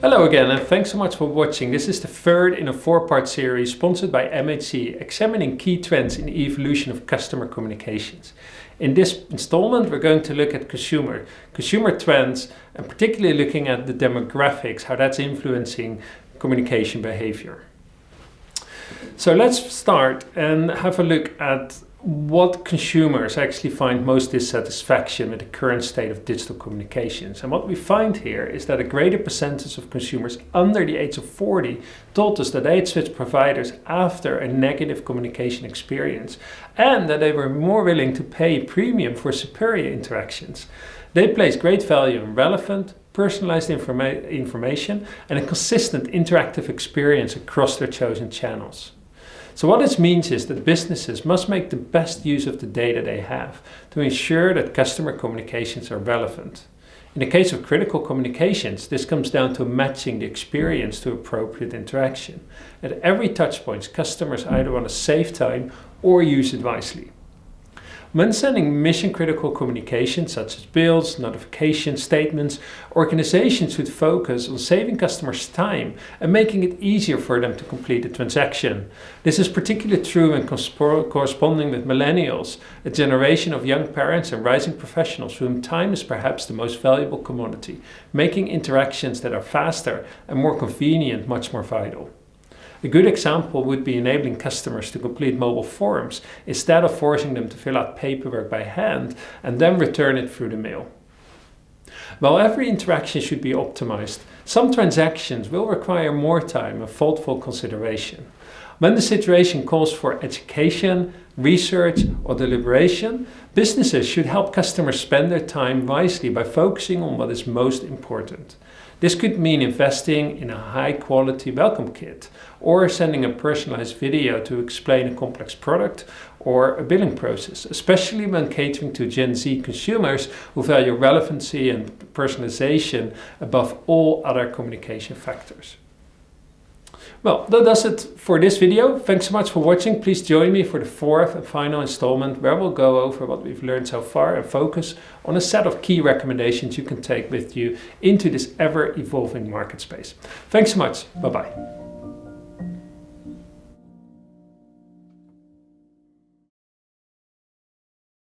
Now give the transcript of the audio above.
Hello again, and thanks so much for watching. This is the third in a four-part series sponsored by MHC, examining key trends in the evolution of customer communications. In this installment, we're going to look at consumer trends, and particularly looking at the demographics, how that's influencing communication behavior. So let's start and have a look at what consumers actually find most dissatisfaction with the current state of digital communications. And what we find here is that a greater percentage of consumers under the age of 40 told us that they had switched providers after a negative communication experience, and that they were more willing to pay a premium for superior interactions. They place great value in relevant, personalized information and a consistent interactive experience across their chosen channels. So what this means is that businesses must make the best use of the data they have to ensure that customer communications are relevant. In the case of critical communications, this comes down to matching the experience to appropriate interaction. At every touchpoint, customers either want to save time or use it wisely. When sending mission-critical communications such as bills, notifications, statements, organizations should focus on saving customers time and making it easier for them to complete a transaction. This is particularly true when corresponding with Millennials, a generation of young parents and rising professionals for whom time is perhaps the most valuable commodity, making interactions that are faster and more convenient much more vital. A good example would be enabling customers to complete mobile forms instead of forcing them to fill out paperwork by hand and then return it through the mail. While every interaction should be optimized, some transactions will require more time and thoughtful consideration. When the situation calls for education, research, or deliberation, businesses should help customers spend their time wisely by focusing on what is most important. This could mean investing in a high-quality welcome kit, or sending a personalized video to explain a complex product or a billing process, especially when catering to Gen Z consumers who value relevancy and personalization above all other communication factors. Well, that does it for this video. Thanks so much for watching. Please join me for the fourth and final installment, where we'll go over what we've learned so far and focus on a set of key recommendations you can take with you into this ever-evolving market space. Thanks so much. Bye-bye.